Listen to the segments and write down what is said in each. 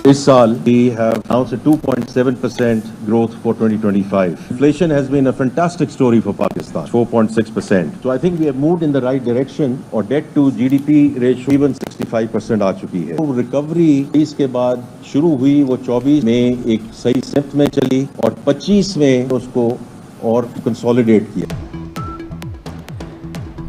This साल we have announced a 2.7% growth for 2025. Inflation has been a fantastic story for Pakistan, 4.6%. So I think we have moved in the right direction और debt to GDP ratio even 65% आ चुकी है. तो recovery इसके बाद शुरू हुई वो 24 में एक सही स्टेप में चली और 25 में उसको और consolidate किया.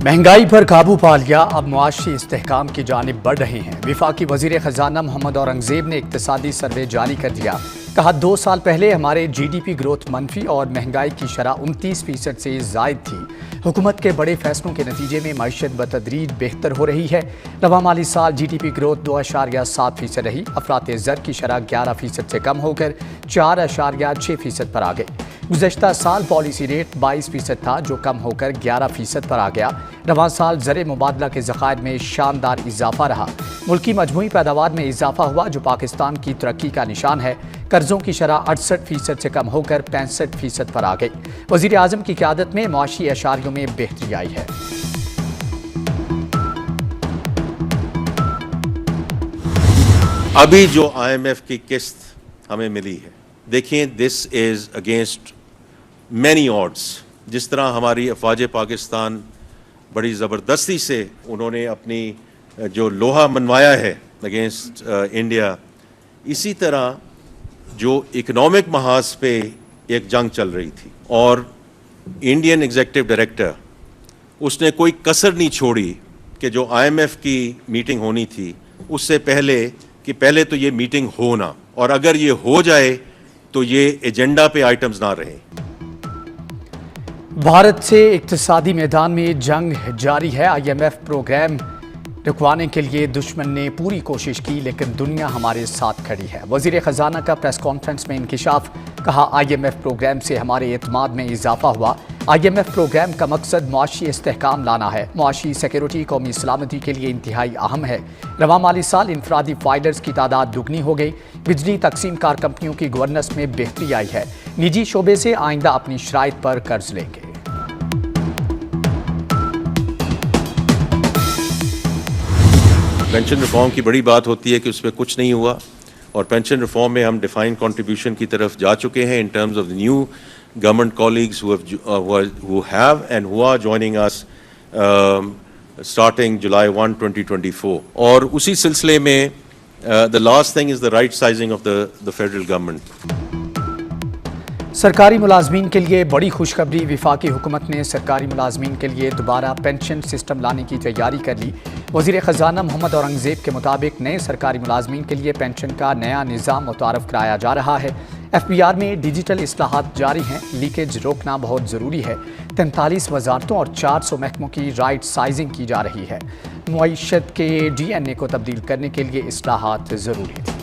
महंगाई पर काबू पा लिया, अब मुआशी इस्तेहकाम की जानिब बढ़ रहे हैं। वफाकी वज़ीर ख़जाना मोहम्मद औरंगज़ेब ने इक़्तिसादी सर्वे जारी कर दिया। कहा 2 साल पहले हमारे GDP ग्रोथ मनफी और महंगाई की शरह 29% से ज़ायद थी। हुकूमत के बड़े फैसलों के नतीजे में मईशत बतदरीज बेहतर हो रही है। रवा माली साल GDP ग्रोथ 2.7% रही। अफरात ज़र की शरह 11% से कम होकर 4.6% पर आ गई। गुज़श्ता साल पॉलिसी रेट 22% था, जो कम होकर 11% पर आ गया। रवां साल ज़र मुबादला के ज़खायर में शानदार इजाफा रहा। मुल्की मजमूई पैदावार में इजाफा हुआ, जो पाकिस्तान की तरक्की का निशान है। कर्ज़ों की शरह 68% से कम होकर 65% पर आ गई। वज़ीर आज़म की क़यादत में मुआशी अशारियों में बेहतरी आई है। अभी जो IMF की किस्त हमें मिली है, देखिए this is against many odds. जिस तरह हमारी अफवाज पाकिस्तान बड़ी ज़बरदस्ती से उन्होंने अपनी जो लोहा मनवाया है अगेंस्ट इंडिया, इसी तरह जो इकनॉमिक महाज पे एक जंग चल रही थी और इंडियन एग्जीक्यूटिव डायरेक्टर उसने कोई कसर नहीं छोड़ी कि जो IMF की मीटिंग होनी थी उससे पहले कि पहले तो ये मीटिंग हो ना, और अगर ये हो जाए तो ये एजेंडा पे आइटम्स ना रहे। भारत से इक्तिसादी मैदान में जंग जारी है। IMF प्रोग्राम रुकवाने के लिए दुश्मन ने पूरी कोशिश की, लेकिन दुनिया हमारे साथ खड़ी है। वज़ीर ख़जाना का प्रेस कॉन्फ्रेंस में इंकिशाफ। कहा IMF प्रोग्राम से हमारे एतमाद में इजाफा हुआ। IMF प्रोग्राम का मकसद मुआशी इस्तेहकाम लाना है। मुआशी सिक्योरिटी कौमी सलामती के लिए इंतहाई अहम है। रवां माली साल इनफरादी फाइलर्स की तादाद दुगनी हो गई। बिजली तकसीम कार कंपनियों की गवर्नेंस में बेहतरी आई है। निजी शोबे से आइंदा अपनी शराइत पर कर्ज लेंगे। पेंशन रिफॉर्म की बड़ी बात होती है कि उसमें कुछ नहीं हुआ, और पेंशन रिफॉर्म में हम डिफाइंड कंट्रीब्यूशन की तरफ जा चुके हैं in terms of the new government colleagues who have and who are joining us starting July 1, 2024. और उसी सिलसिले में the last thing is the right sizing of the federal government. सरकारी मुलाजमीन के लिए बड़ी खुशखबरी। वफाकी हुकूमत ने सरकारी मुलाजमीन के लिए दोबारा पेंशन सिस्टम लाने की तैयारी कर ली। वज़ीर ख़जाना मोहम्मद औरंगज़ेब के मुताबिक नए सरकारी मुलाजमीन के लिए पेंशन का नया निज़ाम मुतारफ़ कराया जा रहा है। FBR में डिजिटल इस्लाहात जारी हैं। लीकेज रोकना बहुत ज़रूरी है। 43 वजारतों और 400 महकमों की राइट साइजिंग की जा रही है। मुईशत के DNA को तब्दील करने के लिए इस्लाहात ज़रूरी थी।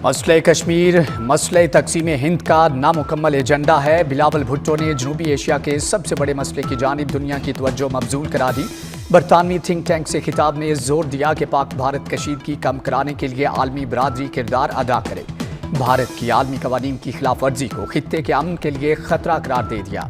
मसले कश्मीर मसले तकसीम हिंद का नामुकम्मल एजेंडा है। बिलावल भुट्टो ने जनूबी एशिया के सबसे बड़े मसले की जानिब दुनिया की तवज्जो मबजूल करा दी। बरतानवी थिंक टैंक से खिताब में जोर दिया कि पाक भारत कशीदगी कम कराने के लिए आलमी बरादरी किरदार अदा करे। भारत की आलमी कवानीन की खिलाफ वर्जी को खित्ते के अमन के लिए खतरा करार दे दिया।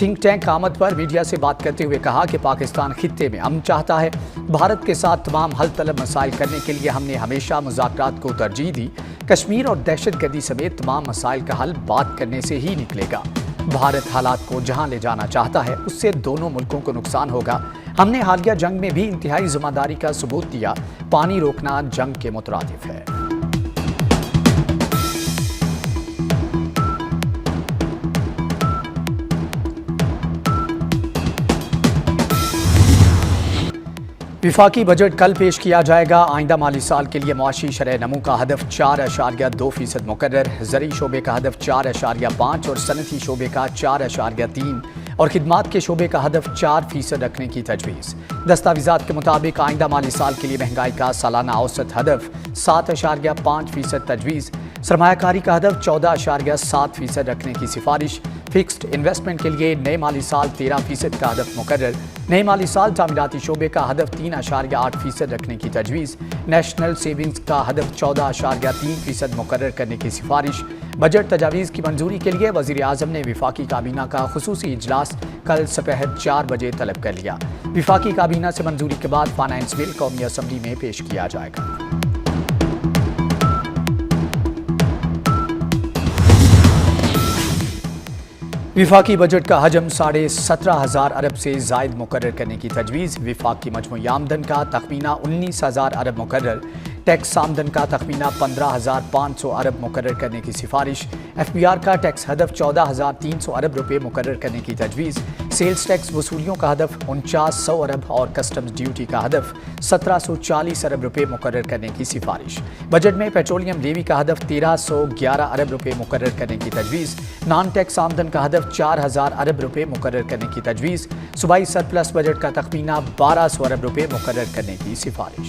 थिंक टैंक आमद पर मीडिया से बात करते हुए कहा कि पाकिस्तान खित्ते में अमन चाहता है। भारत के साथ तमाम हल तलब मसाइल करने के लिए हमने हमेशा मुज़ाकरात को तरजीह दी। कश्मीर और दहशतगर्दी समेत तमाम मसाइल का हल बात करने से ही निकलेगा। भारत हालात को जहां ले जाना चाहता है उससे दोनों मुल्कों को नुकसान होगा। हमने हालिया जंग में भी इंतहाई जिम्मेदारी का सबूत दिया। पानी रोकना जंग के मुतरादिफ है। विफाकी बजट कल पेश किया जाएगा। आइंदा माली साल के लिए मुआशी शरह नमू का हदफ 4.2% मुकर्रर। ज़री शोबे का हदफ 4.5% और सनती शोबे का 4.3% और खिदमात के शोबे का हदफ 4% रखने की तजवीज़। दस्तावेज़ात के मुताबिक आइंदा माली साल के लिए महंगाई का सालाना औसत हदफ 7.5% तजवीज़। सरमायाकारी का हदफ 14.7% रखने की सिफारिश। फिक्स्ड इन्वेस्टमेंट के लिए नए माली साल 13% का हदफ मुकर्रर। नए माली साल तामीराती शोबे का हदफ 3.8% रखने की तजवीज़। नेशनल सेविंग्स का हदफ 14.3% मुकर्रर करने की सिफारिश। बजट तजावीज़ की मंजूरी के लिए वज़ीर आज़म ने विफाकी काबीना का खुसूसी इजलास कल सपहर 4 बजे तलब कर लिया। विफाकी काबीना से मंजूरी के बाद फाइनेंस बिल कौमी असम्बली में पेश किया जाएगा। विफाकी बजट का हजम 17,500 अरब से जायद मुकर्रर करने की तजवीज़। विफाक की मजमूई आमदन का तखमीना 19,000 अरब मुकर्रर। टैक्स आमदन का तखमीना 15,500 अरब मुकर्रर करने की सिफारिश। FBR का टैक्स हदफ 14,300 अरब रुपये मुकर्रर करने की तजवीज़। सेल्स टैक्स वसूलियों का हदफ 4900 अरब और कस्टम्स ड्यूटी का हदफ 1740 अरब रुपये मुकर्रर करने की सिफारिश। बजट में पेट्रोलियम लेवी का हदफ 1311 अरब रुपये मुकर्रर करने की तजवीज़। नॉन टैक्स आमदन का हदफ 4,000 अरब रुपये मुकर्रर करने की तजवीज़। सूबाई सरप्लस बजट का तखमीना 1200 अरब रुपये मुकर्रर करने की सिफारिश।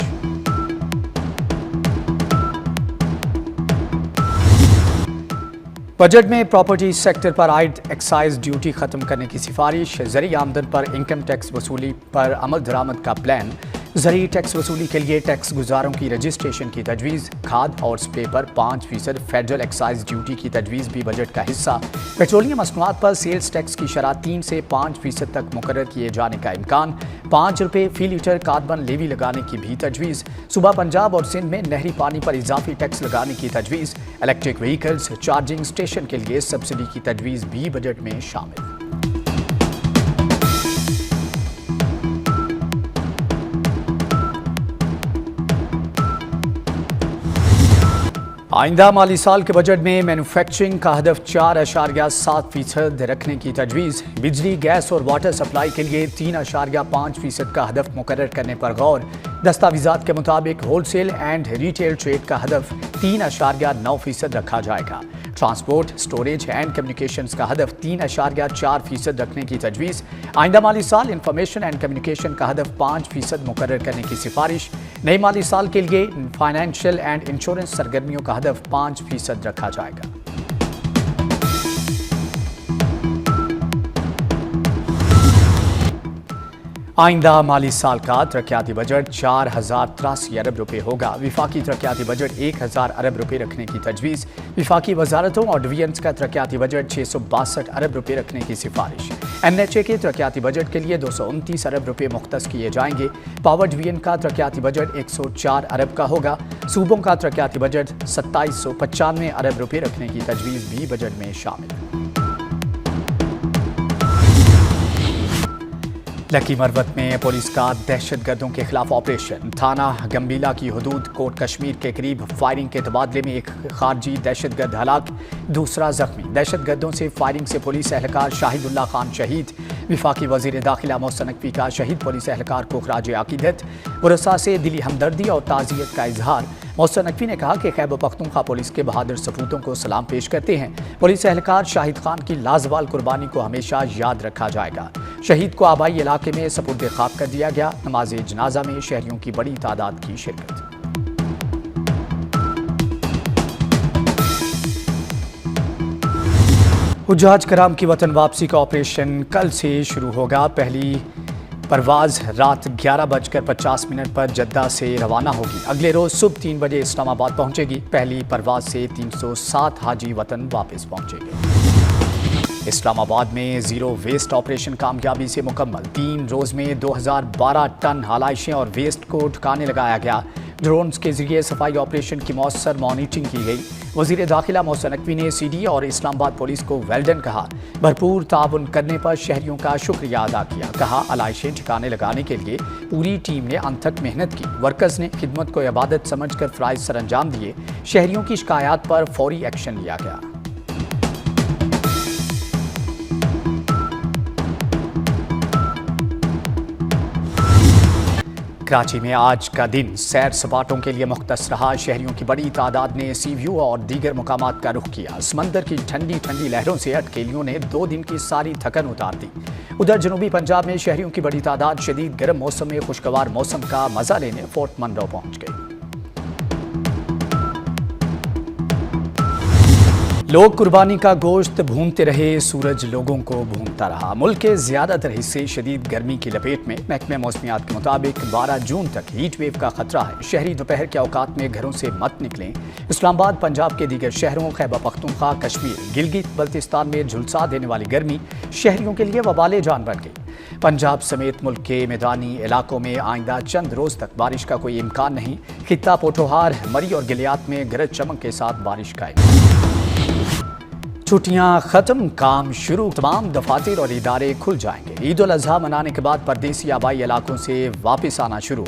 बजट में प्रॉपर्टी सेक्टर पर आयद एक्साइज ड्यूटी खत्म करने की सिफारिश। ज़री आमदन पर इनकम टैक्स वसूली पर अमल दरामद का प्लान। ज़री टैक्स वसूली के लिए टैक्स गुजारों की रजिस्ट्रेशन की तजवीज़। खाद और स्प्रे पर 5% फेडरल एक्साइज ड्यूटी की तजवीज़ भी बजट का हिस्सा। पेट्रोलियम मसनूआत पर सेल्स टैक्स की शरह 3 से 5% तक मुकर्रर किए जाने का इम्कान। 5 रुपये फी लीटर कार्बन लेवी लगाने की भी तजवीज़। सूबा पंजाब और सिंध में नहरी पानी पर इजाफी टैक्स लगाने की तजवीज़। इलेक्ट्रिक व्हीकल्स चार्जिंग स्टेशन के लिए सब्सिडी की तजवीज़ भी बजट में शामिल। आइंदा माली साल के बजट में मैन्युफैक्चरिंग का हदफ 4.7% रखने की तजवीज़। बिजली, गैस और वाटर सप्लाई के लिए 3.5% का हदफ मुकर्रर करने पर गौर। दस्तावेज़ात के मुताबिक होलसेल एंड रिटेल ट्रेड का हदफ 3.9% रखा जाएगा। ट्रांसपोर्ट, स्टोरेज एंड कम्युनिकेशंस का हदफ 3.4% रखने की तजवीज़। आइंदा माली साल इंफॉर्मेशन एंड कम्युनिकेशन का हदफ 5% मुकर्रर करने की सिफारिश। नए माली साल के लिए फाइनेंशियल एंड इंश्योरेंस सरगर्मियों का हदफ 5% रखा जाएगा। आइंदा माली साल का तरक्याती बजट 4,083 अरब रुपये होगा। विफाकी तरक्याती बजट 1,000 अरब रुपये रखने की तजवीज़। विफाकी वजारतों और डिवीजन्स का तरक्याती बजट 662 अरब रुपये रखने की सिफारिश। NHA के तरक्याती बजट के लिए 229 अरब रुपये मुख्तस किए जाएंगे। पावर डिवीजन का तरक्याती बजट 104 अरब का होगा। सूबों का तरक्याती बजट 2795 अरब रुपये रखने की तजवीज़ भी बजट में शामिल। लकी मरवत में पुलिस का दहशतगर्दों के खिलाफ ऑपरेशन। थाना गंबीला की हदूद कोट कश्मीर के करीब फायरिंग के तबादले में एक खारजी दहशतगर्द हलाक, दूसरा जख्मी। दहशतगर्दों से फायरिंग से पुलिस एहलकार शाहिदुल्लाह खान शहीद। विफाकी वज़ीर दाखिला मोहसिन नकवी का शहीद पुलिस एहलकार को खराज अकीदत। वरसा से दिली हमदर्दी और ताज़ियत का इजहार। मोहसिन नकवी ने कहा कि खैबर पख्तूनख्वा पुलिस के बहादुर सपूतों को सलाम पेश करते हैं। पुलिस एहलकार शाहिद खान की लाजवाल कुर्बानी को हमेशा याद रखा जाएगा। शहीद को आबाई इलाके में सपुर्द खाक कर दिया गया। नमाज जनाजा में शहरियों की बड़ी तादाद की शिरकत। हुज्जाज कराम की वतन वापसी का ऑपरेशन कल से शुरू होगा। पहली परवाज रात 11:50 पर जद्दा से रवाना होगी। अगले रोज सुबह 3 बजे इस्लामाबाद पहुंचेगी। पहली परवाज से 307 हाजी वतन वापस पहुंचेंगे। इस्लामाबाद में जीरो वेस्ट ऑपरेशन कामयाबी से मुकम्मल। 3 रोज में 2012 टन हालाइशें और वेस्ट को ठिकाने लगाया गया। ड्रोन्स के जरिए सफाई ऑपरेशन की मौसर मॉनिटरिंग की गई। वज़ीर दाखिला मोहसिन नकवी ने CD और इस्लामाबाद पुलिस को वेल्डन कहा। भरपूर ताउन करने पर शहरियों का शुक्रिया अदा किया। कहा आलाइशें ठिकाने लगाने के लिए पूरी टीम ने अनथक मेहनत की। वर्कर्स ने खिदमत को इबादत समझकर फ़राइज़ सर अंजाम दिए। शहरियों की शिकायत पर फौरी एक्शन लिया गया। कराची में आज का दिन सैर सपाटों के लिए मुख्तस रहा। शहरियों की बड़ी तादाद ने सी व्यू और दीगर मुकामात का रुख किया। समंदर की ठंडी ठंडी लहरों से अटकेलियों ने 2 दिन की सारी थकन उतार दी। उधर जनूबी पंजाब में शहरियों की बड़ी तादाद शदीद गर्म मौसम में खुशगवार मौसम का मजा लेने फोर्ट मनरो पहुंच गई। लोग कुर्बानी का गोश्त भूनते रहे, सूरज लोगों को भूनता रहा। मुल्क के ज़्यादातर हिस्से शदीद गर्मी की लपेट में। महकमे मौसमियात के मुताबिक 12 जून तक हीट वेव का खतरा है। शहरी दोपहर के औकात में घरों से मत निकलें। इस्लामाबाद, पंजाब के दीगर शहरों, खैबर पख्तूनख्वा, कश्मीर, गिलगित बल्तिस्तान में झुलसा देने वाली गर्मी शहरियों के लिए वबाले जान बन गई। पंजाब समेत मुल्क के मैदानी इलाकों में आइंदा चंद रोज तक बारिश का कोई इम्कान नहीं। खित्ता पोठोहार, मरी और गिलियात में गरज चमक के साथ बारिश का छुट्टियां खत्म, काम शुरू। तमाम दफातर और इदारे खुल जाएंगे। ईद उल अजहा मनाने के बाद परदेसी आबाई इलाकों से वापस आना शुरू।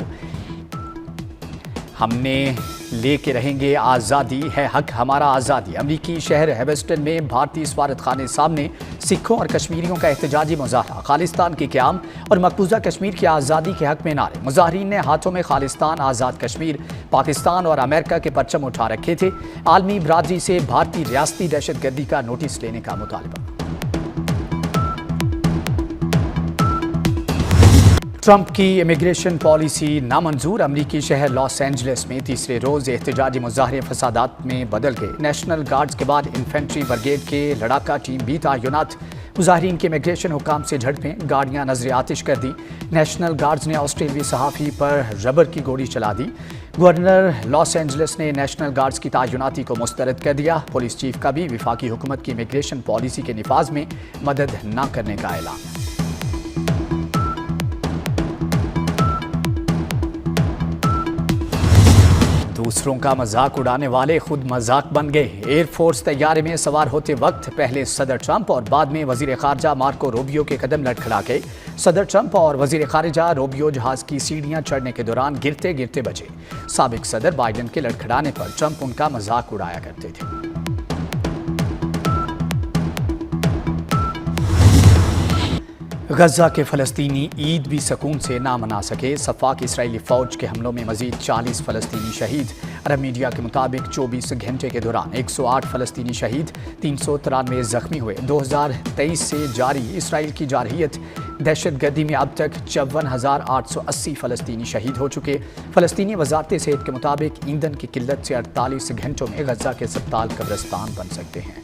हमने लेके रहेंगे आज़ादी, है हक हमारा आज़ादी। अमरीकी शहर हेबस्टन में भारतीय सफारत खाने सामने सिखों और कश्मीरियों का एहतजाजी मुजाहरा। खालिस्तान के क़याम और मकबूजा कश्मीर की आज़ादी के हक में नारे। मुजाहरीन ने हाथों में खालिस्तान, आज़ाद कश्मीर, पाकिस्तान और अमेरिका के परचम उठा रखे थे। आलमी बरादरी से भारतीय रियासती दहशतगर्दी का नोटिस लेने का मुतालबा। ट्रंप की इमिग्रेशन पॉलिसी नामंजूर। अमरीकी शहर लॉस एंजलिस में तीसरे रोज एहतजाजी मुजाहरे फसादात में बदल गए। नेशनल गार्ड्स के बाद इन्फेंट्री ब्रिगेड के लड़ाका टीम भी तैनात। मुजाहरीन के इमिग्रेशन हुकाम से झड़पें, गाड़ियां नजर आतिश कर दी। नेशनल गार्ड्स ने ऑस्ट्रेलियाई सहाफ़ी पर रबर की गोली चला दी। गवर्नर लॉस एंजलिस ने नेशनल गार्ड्स की तैनाती को मुस्तरद कर दिया। पुलिस चीफ का भी विफाकी हुकूमत की इमिग्रेशन पॉलिसी के निफाज में मदद न करने का ऐलान। दूसरों का मजाक उड़ाने वाले खुद मजाक बन गए। एयरफोर्स तैयारे में सवार होते वक्त पहले सदर ट्रंप और बाद में वजीर खारजा मार्को रूबियो के कदम लड़खड़ा गए। सदर ट्रंप और वजीर खारजा रूबियो जहाज की सीढ़ियां चढ़ने के दौरान गिरते गिरते बचे। साबिक सदर बाइडेन के लड़खड़ाने पर ट्रंप उनका मजाक उड़ाया करते थे। गजा के फ़लस्तीनी ईद भी सुकून से ना मना सके। सफाक इसराइली फ़ौज के हमलों में मजीद 40 फ़लस्तीनी शहीद। अरब मीडिया के मुताबिक 24 घंटे के दौरान 108 फ़लस्तीनी शहीद, 393 ज़ख्मी हुए। 2023 से जारी इसराइल की जारहियत दहशतगर्दी में अब तक 54,880 फ़लस्तीनी शहीद हो चुके। फ़लस्तीनी वज़ारत सेहत के मुताबिक ईंधन की किल्लत से 48 घंटों में गजा के अस्पताल कब्रिस्तान बन सकते हैं।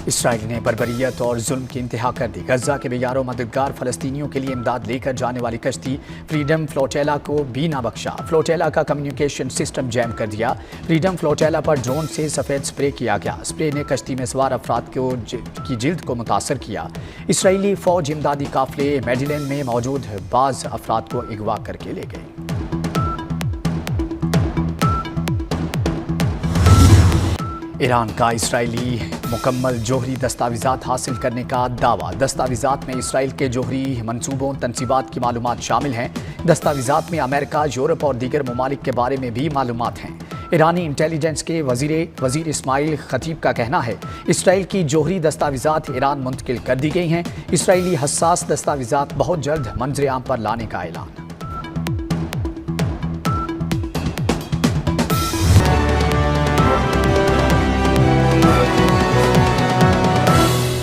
इसराइल ने बर्बरियत और जुल्म की इंतहा कर दी। गजा के बेयारों मददगार फ़लस्तीनियों के लिए इमदाद लेकर जाने वाली कश्ती फ्रीडम फ्लोटेला को भी ना बख्शा। फ्लोटेला का कम्युनिकेशन सिस्टम जैम कर दिया। फ्रीडम फ्लोटेला पर ड्रोन से सफ़ेद स्प्रे किया गया। स्प्रे ने कश्ती में सवार अफराद की जिल्द को मुतासर किया। इसराइली फ़ौज इमदादी काफिले मेडिलेन में मौजूद बाज़ अफराद को अगवा करके ले गए। ईरान का इसराइली मुकम्मल जोहरी दस्तावेज़ात हासिल करने का दावा। दस्तावेज़ात में इसराइल के जोहरी मंसूबों, तनसीबात की मालूमात शामिल हैं। दस्तावेज़ात में अमेरिका, यूरोप और दीगर ममालिक के बारे में भी मालूमात हैं। ईरानी इंटेलिजेंस के वज़ीर इस्माइल खतीब का कहना है इसराइल की जोहरी दस्तावेज़ात ईरान मुंतकिल कर दी गई हैं। इसराइली हसास दस्तावेज़ात बहुत जल्द मंजर आम पर लाने का ऐलान।